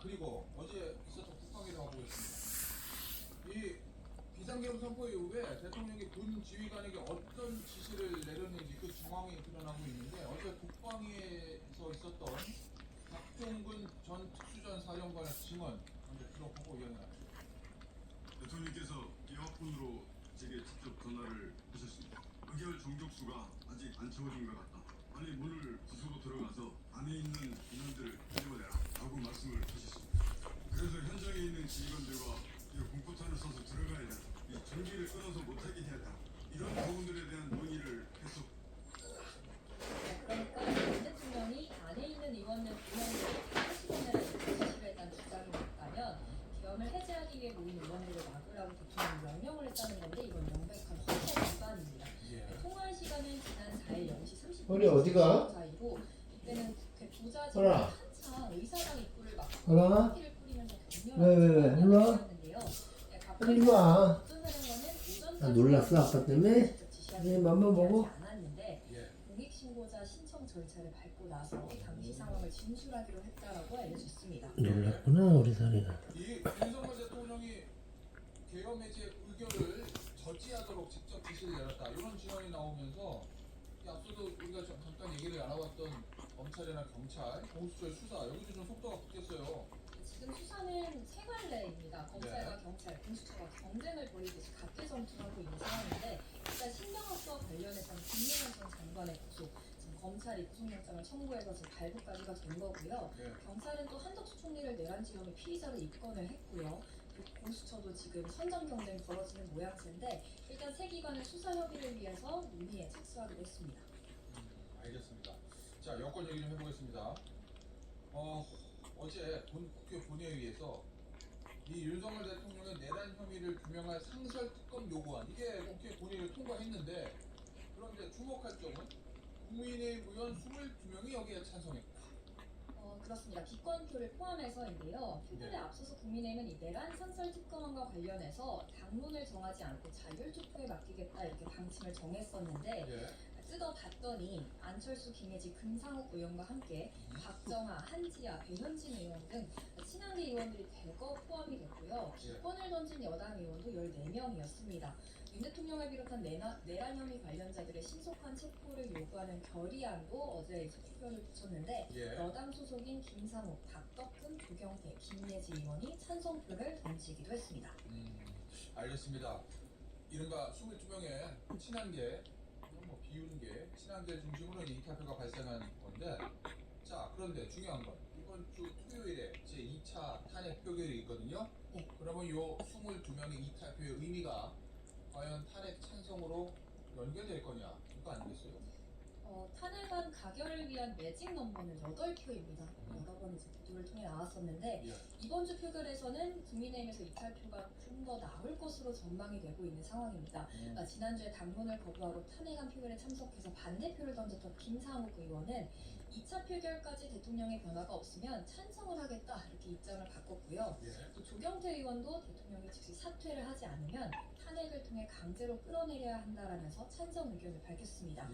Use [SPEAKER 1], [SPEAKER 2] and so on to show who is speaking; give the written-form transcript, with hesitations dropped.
[SPEAKER 1] 그리고 어제 있었던 국방회담 보겠습니다. 이 비상계엄 선포 이후에 대통령이 군 지휘관에게 어떤 지시를 내렸는지 그 정황이 드러나고 있는데, 어제 국방위에서 있었던 박종근 전 특수전 사령관의 증언 먼저 들어보고 이어나가죠.
[SPEAKER 2] 대통령께서 기업분으로 제게 직접 전화를 하셨습니다. 의결 종족수가 아직 안 채워진 것 같다. 빨리 문을 부수고 들어가서 안에 있는 인원들을 데려내라 라고 말씀을 하셨습니다. 그래서 현장에 있는 지휘관들과 공포탄을 쏴서 들어가야 된다. 이 전기를 끊어서 못하게 해야 된다. 이런 부분들에 대한 논의를 했었고,
[SPEAKER 3] 그러니까 윤 대통령이 안에 있는 의원들 구성으로 하시겠다는 지시를 했다는 주장이 맞다면 계엄을 해제하기 위해 모인 의원들을 막으라고 대통령이 명령을 했다는 건데, 이건 명백한 헌법 위반입니다. 통화할 시간은 지난 4일 0시 30분
[SPEAKER 4] 허리 어디가?
[SPEAKER 3] 사이로, 이때는 국회 부자진이
[SPEAKER 4] 허라.
[SPEAKER 3] 한창 의사당 입구를 막고
[SPEAKER 4] 허라.
[SPEAKER 3] 피를 뿌리면서
[SPEAKER 4] 왜? 일로 와.
[SPEAKER 3] 격렬했는데요.
[SPEAKER 4] 빨리 일로 와.
[SPEAKER 3] 사령관은
[SPEAKER 4] 아, 놀랐어 아빠 때문에? 네, 맘만 보고?
[SPEAKER 3] 않았는데 공익신고자 신청 절차를 밟고 나서 당시 상황을 진술하기로 했다라고 알려졌습니다.
[SPEAKER 4] 놀랐구나 우리 사리가.
[SPEAKER 1] 이 윤석열 대통령이 계엄 해제 의결을 저지하도록 직접 지시를 내렸다, 이런 증언이 나오면서 이 앞서도 우리가 잠깐 얘기를 나눠봤던 검찰이나 경찰, 공수처의 수사, 여기도 좀 속도가 붙겠어요.
[SPEAKER 3] 지금 수사는 세 갈래입니다. 검찰과 경찰, 공수처가 경쟁을 벌이듯이 각계 전투하고 있는 상황인데, 일단 신병학과 관련해서는 김명한 전 장관의 구속, 지금 검찰이 구속영장을 청구해서 지금 발부까지가 된 거고요. 경찰은 또 한덕수 총리를 내란지검에 피의자로 입건을 했고요. 그리고 공수처도 지금 선정 경쟁이 벌어지는 모양새인데, 일단 세 기관은 수사 협의를 위해서 논의에 착수하기로 했습니다.
[SPEAKER 1] 알겠습니다. 자, 여권 얘기 좀 해보겠습니다. 어제 국회 본회의에서 이 윤석열 대통령의 내란 혐의를 규명할 상설 특검 요구안, 이게 국회 본회의를 통과했는데, 그런데 주목할 점은 국민의힘 의원 22명이 여기에 찬성했다.
[SPEAKER 3] 그렇습니다. 기권표를 포함해서인데요. 표결에 앞서서 국민의힘은 이 내란 상설 특검안과 관련해서 당론을 정하지 않고 자율투표에 맡기겠다, 이렇게 방침을 정했었는데, 뜯어봤더니 안철수, 김혜지, 금상욱 의원과 함께 박정아, 한지아, 배현진 의원 등 친한계 의원들이 대거 포함이 됐고요. 기권을 던진 여당 의원도 14명이었습니다. 윤 대통령을 비롯한 내란 혐의 관련자들의 신속한 체포를 요구하는 결의안도 어제 투표를 붙였는데, 여당 소속인 김상욱, 박덕흠, 조경태, 김예지 의원이 찬성표를 던지기도 했습니다.
[SPEAKER 1] 알겠습니다. 이른바 22명의 친한계, 뭐 비우는 게 친한계 중심으로 이탈표가 발생한 건데, 자, 그런데 중요한 건 이번 주 토요일에 제2차 탄핵 표결이 있거든요. 그러면 요 22명의 이탈표의 의미가 과연 탄핵 찬성으로 연결될 거냐, 이거 아니겠어요?
[SPEAKER 3] 탄핵안 가결을 위한 매직 넘버는 8표입니다. 여러 번 이제 보도를 통해 나왔었는데, 이번 주 표결에서는 국민의힘에서 이탈표가 좀 더 나올 것으로 전망이 되고 있는 상황입니다. 지난주에 당론을 거부하고 탄핵안 표결에 참석해서 반대표를 던졌던 김상욱 의원은 2차 표결까지 대통령의 변화가 없으면 찬성을 하겠다, 이렇게 입장을 바꿨고요. 또 조경태 의원도 대통령이 즉시 사퇴를 하지 않으면 탄핵을 통해 강제로 끌어내려야 한다라면서 찬성 의견을 밝혔습니다.